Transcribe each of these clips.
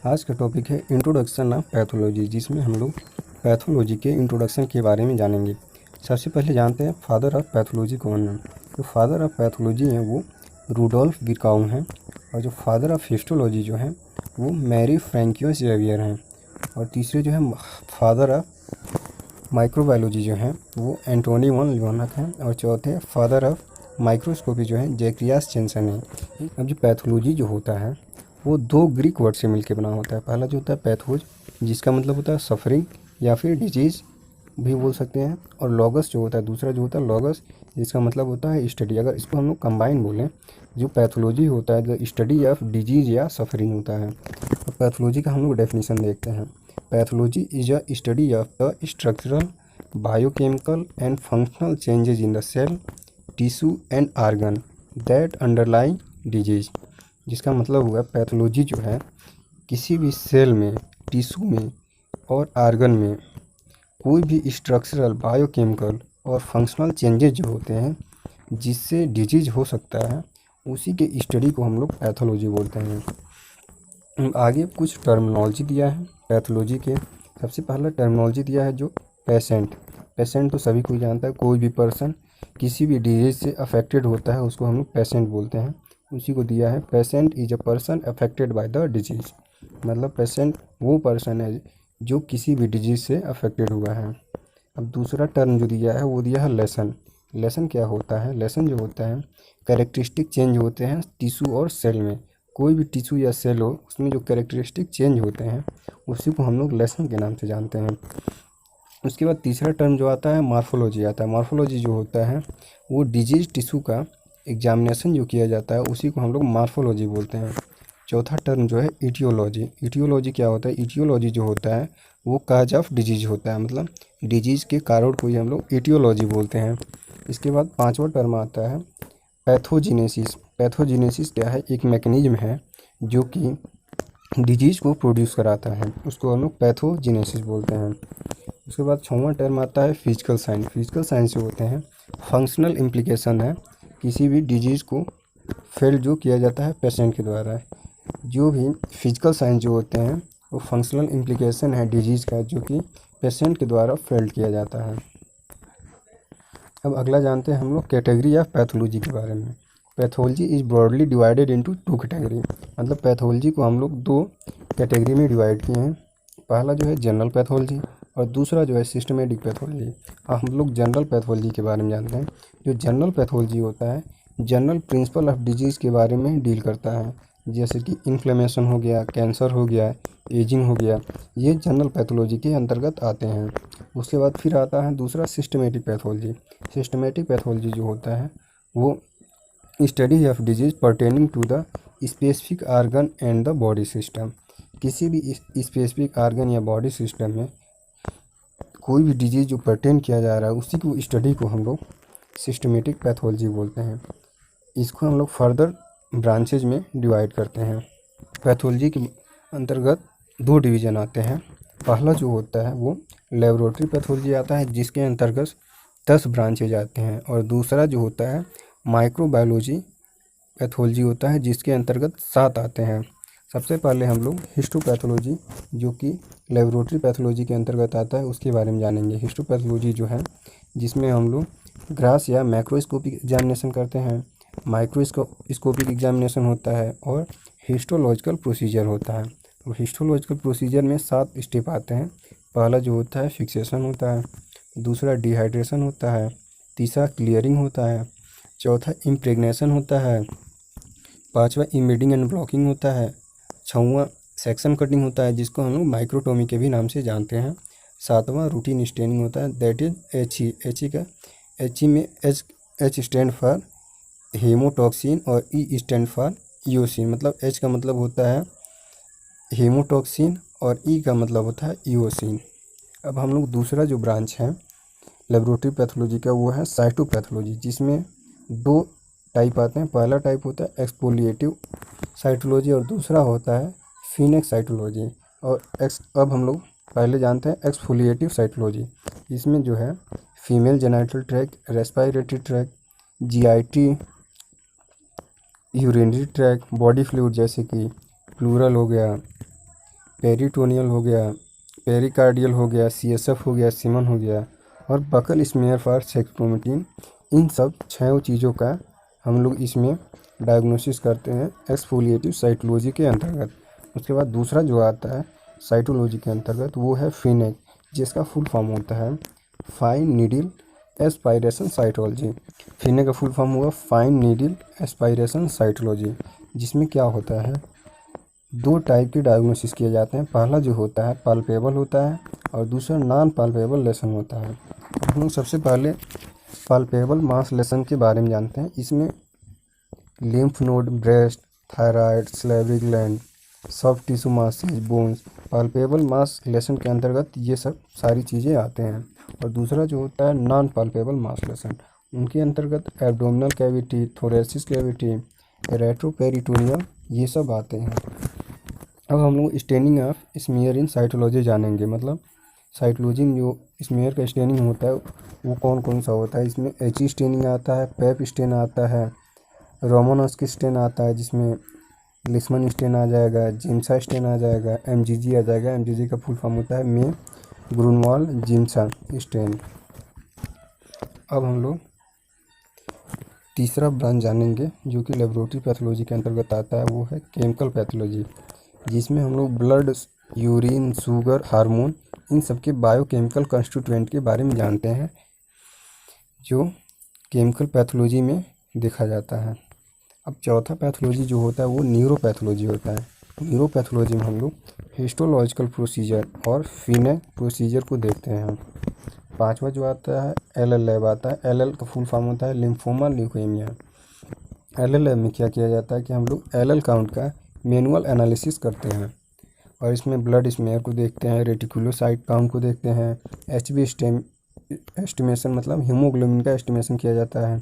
आज का टॉपिक है इंट्रोडक्शन ऑफ पैथोलॉजी, जिसमें हम लोग पैथोलॉजी के इंट्रोडक्शन के बारे में जानेंगे। सबसे पहले जानते हैं फादर ऑफ पैथोलॉजी कौन है। जो फादर ऑफ पैथोलॉजी हैं वो रूडोल्फ विर्काउ हैं, और जो फादर ऑफ हिस्टोलॉजी जो हैं वो मैरी फ्रैंकियोस जेवियर हैं, और तीसरे जो है फादर ऑफ माइक्रोबायोलॉजी जो हैं वो एंटोनी वन लियोनक हैं, और चौथे फादर ऑफ माइक्रोस्कोपी जो है जैक्रियास जेनसन है। अब जो पैथोलॉजी जो होता है वो दो ग्रीक वर्ड से मिलकर बना होता है। पहला जो होता है पैथोज, जिसका मतलब होता है सफरिंग या फिर डिजीज़ भी बोल सकते हैं, और लॉगस जो होता है दूसरा जो होता है लॉगस, जिसका मतलब होता है स्टडी। अगर इसको हम लोग कंबाइन बोलें, जो पैथोलॉजी होता है द स्टडी ऑफ डिजीज़ या सफरिंग होता है। तो पैथोलॉजी का हम लोग डेफिनेशन देखते हैं। Pathology is a study of the structural, biochemical and functional changes in the cell, tissue and organ that underlying disease. जिसका मतलब हुआ पैथोलॉजी जो है किसी भी सेल में, टिश्यू में और आर्गन में कोई भी स्ट्रक्चरल, बायोकेमिकल और फंक्शनल चेंजेज जो होते हैं जिससे डिजीज हो सकता है, उसी के स्टडी को हम लोग पैथोलॉजी बोलते हैं। आगे कुछ टर्मिनोलॉजी दिया है पैथोलॉजी के। सबसे पहला टर्मिनोलॉजी दिया है जो पेशेंट। पेशेंट तो सभी कोई जानता है, कोई भी पर्सन किसी भी डिजीज से अफेक्टेड होता है उसको हम लोग पेशेंट बोलते हैं। उसी को दिया है patient is a person affected by the disease. मतलब पेशेंट वो पर्सन है जो किसी भी डिजीज़ से अफेक्टेड हुआ है। अब दूसरा टर्म जो दिया है वो दिया है लेसन। लेसन क्या होता है? लेसन जो होता है कैरेक्टरिस्टिक चेंज होते हैं टिश्यू और सेल में। कोई भी टिश्यू या सेल हो उसमें जो कैरेक्टरिस्टिक चेंज होते हैं उसी को हम लोग लेसन के नाम से जानते हैं। उसके बाद तीसरा टर्म जो आता है मॉर्फोलॉजी आता है। मॉर्फोलॉजी जो होता है वो डिजीज टिश्यू का एग्जामिनेशन जो किया जाता है उसी को हम लोग मॉर्फोलॉजी बोलते हैं। चौथा टर्म जो है इटियोलॉजी। इटियोलॉजी क्या होता है? इटियोलॉजी जो होता है वो काज ऑफ डिजीज होता है, मतलब डिजीज़ के कारण को ही हम लोग इटियोलॉजी बोलते हैं। इसके बाद पांचवा टर्म आता है पैथोजिनेसिस। पैथोजिनेसिस क्या है? एक मैकेनिज्म है जो कि डिजीज़ को प्रोड्यूस कराता है, उसको हम लोग पैथोजिनेसिस बोलते हैं। उसके बाद छठवां टर्म आता है फिजिकल साइंस। फिजिकल साइंस जो होते हैं फंक्शनल इम्प्लीकेशन है किसी भी डिजीज़ को फेल जो किया जाता है पेशेंट के द्वारा। जो भी फिजिकल साइंस जो होते हैं वो फंक्शनल इम्प्लीकेशन है डिजीज़ का जो कि पेशेंट के द्वारा फेल किया जाता है। अब अगला जानते हैं हम लोग कैटेगरी ऑफ पैथोलॉजी के बारे में। Pathology is broadly divided into two category. मतलब पैथोलॉजी को हम लोग दो कैटेगरी में डिवाइड किए हैं। पहला जो है जनरल पैथोलॉजी और दूसरा जो है सिस्टमेटिक पैथोलॉजी। हम लोग जनरल पैथोलॉजी के बारे में जानते हैं। जो जनरल पैथोलॉजी होता है जनरल प्रिंसिपल ऑफ डिजीज़ के बारे में डील करता है, जैसे कि इन्फ्लेमेशन हो गया, कैंसर हो गया, एजिंग हो गया, ये जनरल पैथोलॉजी के अंतर्गत आते हैं। उसके बाद फिर आता है दूसरा सिस्टमेटिक पैथोलॉजी। सिस्टमेटिक पैथोलॉजी जो होता है वो study of disease pertaining to the specific organ and the body system. किसी भी स्पेसिफिक आर्गन या बॉडी सिस्टम में कोई भी डिजीज़ जो पर्टेन किया जा रहा है उसी को स्टडी को हम लोग सिस्टमेटिक पैथोलॉजी बोलते हैं। इसको हम लोग फर्दर ब्रांचेज में डिवाइड करते हैं। पैथोलॉजी के अंतर्गत दो डिवीज़न आते हैं। पहला जो होता है वो लेबोरेटरी पैथोलॉजी आता है जिसके अंतर्गत 10 ब्रांचेज आते हैं, और दूसरा जो होता है माइक्रोबायोलॉजी पैथोलॉजी होता है जिसके अंतर्गत 7 आते हैं। सबसे पहले हम लोग हिस्टोपैथोलॉजी जो कि लेबोरेटरी पैथोलॉजी के अंतर्गत आता है उसके बारे में जानेंगे। हिस्टोपैथोलॉजी जो है जिसमें हम लोग ग्रास या मैक्रोस्कोपिक एग्जामिनेशन करते हैं, माइक्रोस्कोपिक एग्जामिनेशन होता है और हिस्टोलॉजिकल प्रोसीजर होता है। और हिस्टोलॉजिकल प्रोसीजर में 7 स्टेप आते हैं। पहला जो होता है फिक्सेशन होता है, दूसरा डिहाइड्रेशन होता है, तीसरा क्लियरिंग होता है, चौथा इम्प्रेगनेशन होता है, पांचवा इमेडिंग एंड ब्लॉकिंग होता है, छठवां सेक्शन कटिंग होता है जिसको हम लोग माइक्रोटोमी के भी नाम से जानते हैं, सातवां रूटीन स्टेनिंग होता है दैट इज एच ई में एच स्टैंड फॉर हेमोटॉक्सिन और ई स्टैंड फॉर ईओसिन। मतलब एच का मतलब होता है हेमोटॉक्सिन और ई का मतलब होता है ईओसिन। अब हम लोग दूसरा जो ब्रांच है लेबोरेटरी पैथोलॉजी का वो है साइटोपैथोलॉजी, जिसमें 2 टाइप आते हैं। पहला टाइप होता है एक्सफोलिएटिव साइटोलॉजी और दूसरा होता है फीनेक्स साइटोलॉजी। और अब हम लोग पहले जानते हैं एक्सफोलिएटिव साइटोलॉजी। इसमें जो है female genital tract, respiratory tract, GIT, urinary tract, body fluid जैसे कि प्लूरल हो गया, पेरिटोनियल हो गया, पेरिकार्डियल हो गया, CSF हो गया, सीमन हो गया, और बकल स्मीयर फॉर सेक्सक्रोमेटिन। इन सब 6 चीज़ों का हम लोग इसमें डायग्नोसिस करते हैं एक्सफोलिएटिव साइटोलॉजी के अंतर्गत। उसके बाद दूसरा जो आता है साइटोलॉजी के अंतर्गत वो है फिनेक, जिसका फुल फॉर्म होता है फाइन नीडल एस्पायरेशन साइटोलॉजी। फिनेक का फुल फॉर्म होगा फाइन नीडल एस्पायरेशन साइटोलॉजी, जिसमें क्या होता है 2 टाइप के डायग्नोसिस किए जाते हैं। पहला जो होता है पाल्पेबल होता है और दूसरा नॉन पाल्पेबल लेसन होता है। हम लोग सबसे पहले पाल्पेबल मास लेसन के बारे में जानते हैं। इसमें lymph node, breast, thyroid, salivary gland, soft tissue masses, bones, palpable mass lesion के अंतर्गत ये सब सारी चीज़ें आते हैं। और दूसरा जो होता है नॉन पाल्पेबल मास लेसन, उनके अंतर्गत abdominal cavity, thoracic cavity, retroperitoneum, ये सब आते हैं। अब हम लोग staining of smear in cytology जानेंगे। मतलब साइटोलॉजी में जो स्मीयर का स्टेनिंग होता है वो कौन कौन सा होता है। इसमें एच स्टेनिंग आता है, पेप स्टेन आता है, रोमानस्की स्टेन आता है, जिसमें लिस्मन स्टेन आ जाएगा, जिम्सा स्टेन आ जाएगा, MGG आ जाएगा। MGG का फुल फॉर्म होता है मे ग्रूनवाल जिम्सा स्टेन। अब हम लोग तीसरा ब्रांच जानेंगे जो कि लेबोरेटरी पैथोलॉजी के अंतर्गत आता है, वो है केमिकल पैथोलॉजी, जिसमें हम लोग ब्लड, यूरिन, शुगर, हार्मोन, इन सब के बायोकेमिकल कंस्टिट्यूएंट के बारे में जानते हैं, जो केमिकल पैथोलॉजी में देखा जाता है। अब चौथा पैथोलॉजी जो होता है वो न्यूरोपैथोलॉजी होता है। न्यूरोपैथोलॉजी में हम लोग हिस्टोलॉजिकल प्रोसीजर और फिनेक प्रोसीजर को देखते हैं। पांचवा जो आता है LL लैब आता है। LL का फुल फॉर्म होता है लिम्फोमा ल्यूकेमिया। LL लैब में क्या किया जाता है कि हम लोग LL काउंट का मैनुअल एनालिसिस करते हैं और इसमें ब्लड स्मेयर को देखते हैं, रेटिकुलोसाइट काउंट को देखते हैं, HB एस्टिमेशन मतलब हीमोग्लोबिन का एस्टिमेशन किया जाता है,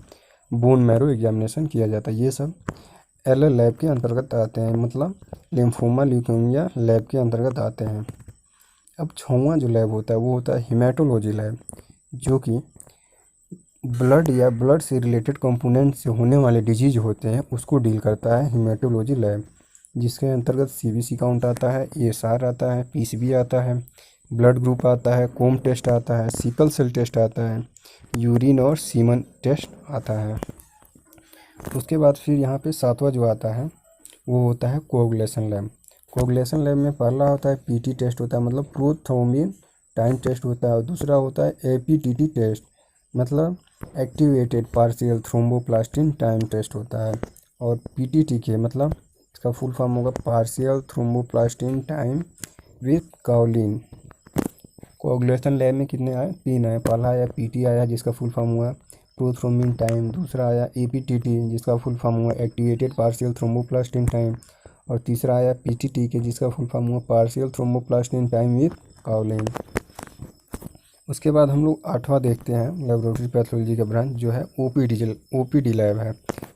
बोन मैरो एग्जामिनेशन किया जाता है। ये सब LL लैब के अंतर्गत आते हैं, मतलब लिम्फोमा ल्यूकेमिया लैब के अंतर्गत आते हैं। अब 6वां जो लैब होता है वो होता है हेमाटोलॉजी लैब, जो कि ब्लड या ब्लड से रिलेटेड कंपोनेंट से होने वाले डिजीज होते हैं उसको डील करता है हेमाटोलॉजी लैब, जिसके अंतर्गत CBC काउंट आता है, ESR आता है, PCB आता है, ब्लड ग्रुप आता है, कोम टेस्ट आता है, सिकल सेल टेस्ट आता है, यूरिन और सीमन टेस्ट आता है। उसके बाद फिर यहाँ पे 7वां जो आता है वो होता है कोगुलेशन लैब। कोगुलेशन लैब में पहला होता है PT टेस्ट होता है, मतलब प्रोथ्रोम्बिन टाइम टेस्ट होता है, और दूसरा होता है APTT टेस्ट, मतलब activated partial thromboplastin time test होता है। और PTT के मतलब इसका फुल फॉर्म होगा partial thromboplastin time with kaolin. Coagulation lab में कितने आए? 3 आए। पहला आया PT आया जिसका फुल फॉर्म हुआ प्रोथ्रोम्बिन टाइम, दूसरा आया APTT जिसका फुल फॉर्म हुआ एक्टिवेटेड पार्शियल थ्रोम्बोप्लास्टिन टाइम, और तीसरा आया PTT के जिसका फुल फॉर्म हुआ partial thromboplastin time with kaolin. उसके बाद हम लोग 8वां देखते हैं लेबोरेटरी पैथोलॉजी का ब्रांच, जो है OPD लैब है,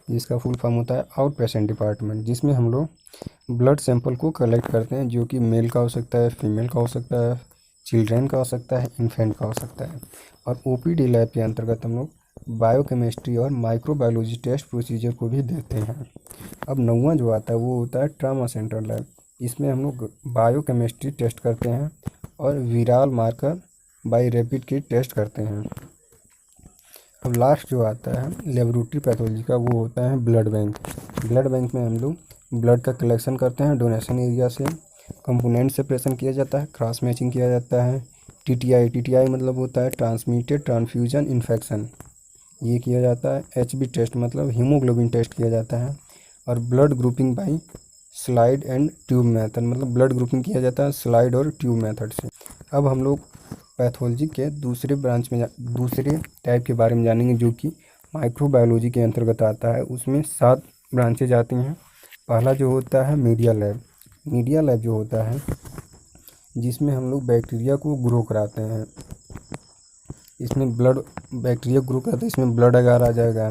जिसका फुल फॉर्म होता है आउट पेशेंट डिपार्टमेंट, जिसमें हम लोग ब्लड सैंपल को कलेक्ट करते हैं, जो कि मेल का हो सकता है, फीमेल का हो सकता है, चिल्ड्रेन का हो सकता है, इन्फेंट का हो सकता है। और OPD लैब के अंतर्गत हम लोग बायोकेमिस्ट्री और माइक्रोबायोलॉजी टेस्ट प्रोसीजर को भी देखते हैं। अब 9वां जो आता है वो होता है ट्रामा सेंटर लैब। इसमें हम लोग बायोकेमिस्ट्री टेस्ट करते हैं और viral marker by rapid kit test करते हैं। अब लास्ट जो आता है लेबोरेटरी पैथोलॉजी का वो होता है ब्लड बैंक। ब्लड बैंक में हम लोग ब्लड का कलेक्शन करते हैं, डोनेशन एरिया से कंपोनेंट सेपरेशन किया जाता है, क्रॉस मैचिंग किया जाता है, TTI मतलब होता है ट्रांसमिटेड ट्रांसफ्यूजन इन्फेक्शन, ये किया जाता है। HB टेस्ट मतलब हीमोग्लोबिन टेस्ट किया जाता है, और blood grouping by slide and tube method मतलब ब्लड ग्रुपिंग किया जाता है स्लाइड और ट्यूब मेथड से। अब हम लोग पैथोलॉजी के दूसरे ब्रांच में दूसरे टाइप के बारे में जानेंगे, जो कि माइक्रोबायोलॉजी के अंतर्गत आता है। उसमें 7 ब्रांचेज आती हैं। पहला जो होता है मीडिया लैब। मीडिया लैब जो होता है जिसमें हम लोग बैक्टीरिया को ग्रो कराते हैं। इसमें ब्लड बैक्टीरिया ग्रो कराते हैं, इसमें ब्लड अगार आ जाएगा,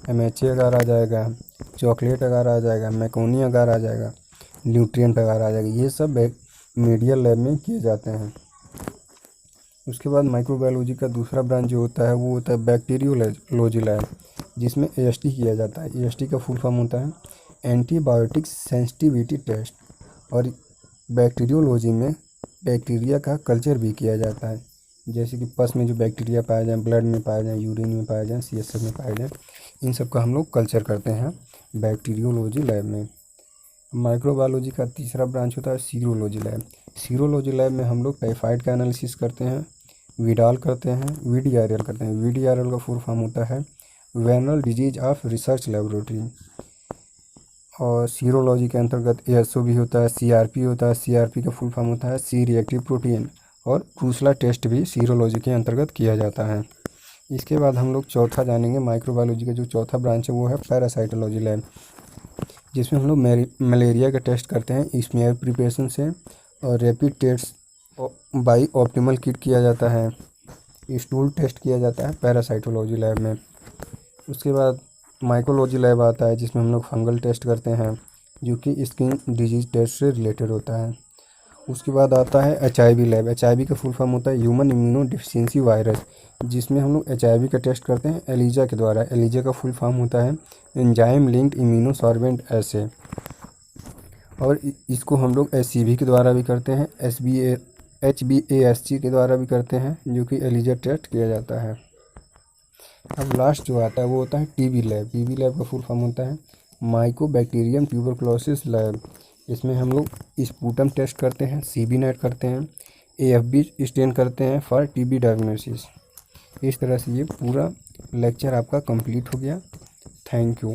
MHA अगार आ जाएगा, चॉकलेट अगार आ जाएगा, मैकोनी अगार आ जाएगा, न्यूट्रिएंट अगार आ जाएगा। ये सब मीडिया लैब में किए जाते हैं। उसके बाद माइक्रोबायोलॉजी का दूसरा ब्रांच जो होता है वो होता है बैक्टीरियोलॉजी लैब, जिसमें AST किया जाता है। AST का फुल फॉर्म होता है एंटीबायोटिक सेंसिटिविटी टेस्ट, और बैक्टीरियोलॉजी में बैक्टीरिया का कल्चर भी किया जाता है, जैसे कि पस में जो बैक्टीरिया पाए जाएँ, ब्लड में पाए जाएँ, यूरिन में पाए जाएँ, CSF में पाए जाएँ, इन सब का हम लोग कल्चर करते हैं बैक्टीरियोलॉजी लैब में। माइक्रोबायोलॉजी का तीसरा ब्रांच होता है सीरोलॉजी लैब। सीरोलॉजी लैब में हम लोग टाइफाइड का एनालिसिस करते हैं, विडाल करते हैं, VDRL करते हैं। VDRL का फुल फॉर्म होता है venereal disease of research laboratory. और सीरोलॉजी के अंतर्गत ASO भी होता है, CRP होता है। CRP का फुल फॉर्म होता है सी रिएक्टिव प्रोटीन। और क्रूसला टेस्ट भी सीरोलॉजी के अंतर्गत किया जाता है। इसके बाद हम लोग चौथा जानेंगे माइक्रोबायोलॉजी का जो चौथा ब्रांच है वो है पैरासाइटोलॉजी लैब, जिसमें हम लोग मलेरिया का टेस्ट करते हैं स्मीयर प्रिपरेशन से। और rapid test by optimal kit किया जाता है, स्टूल टेस्ट किया जाता है पैरासाइटोलॉजी लैब में। उसके बाद माइकोलॉजी लैब आता है, जिसमें हम लोग फंगल टेस्ट करते हैं, जो कि स्किन डिजीज टेस्ट से रिलेटेड होता है। उसके बाद आता है HIV लैब। HIV का फुल फॉर्म होता है ह्यूमन इम्यूनो डिफिशियंसी वायरस, जिसमें हम लोग HIV का टेस्ट करते हैं एलिजा के द्वारा। एलिजा का फुल फॉर्म होता है एंजाइम लिंक्ड इम्यूनो सॉर्बेंट एसे। और इसको हम लोग SCV के द्वारा भी करते हैं, HBASG के द्वारा भी करते हैं, जो कि एलिजा टेस्ट किया जाता है। अब लास्ट जो आता है वो होता है TB लैब। TB लैब का फुल फॉर्म होता है माइकोबैक्टीरियम ट्यूबरक्लोसिस लैब। इसमें हम लोग स्पूटम टेस्ट करते हैं, CB नेट करते हैं, AFB स्टेन करते हैं फॉर TB डायग्नोसिस। इस तरह से ये पूरा लेक्चर आपका कंप्लीट हो गया। Thank you.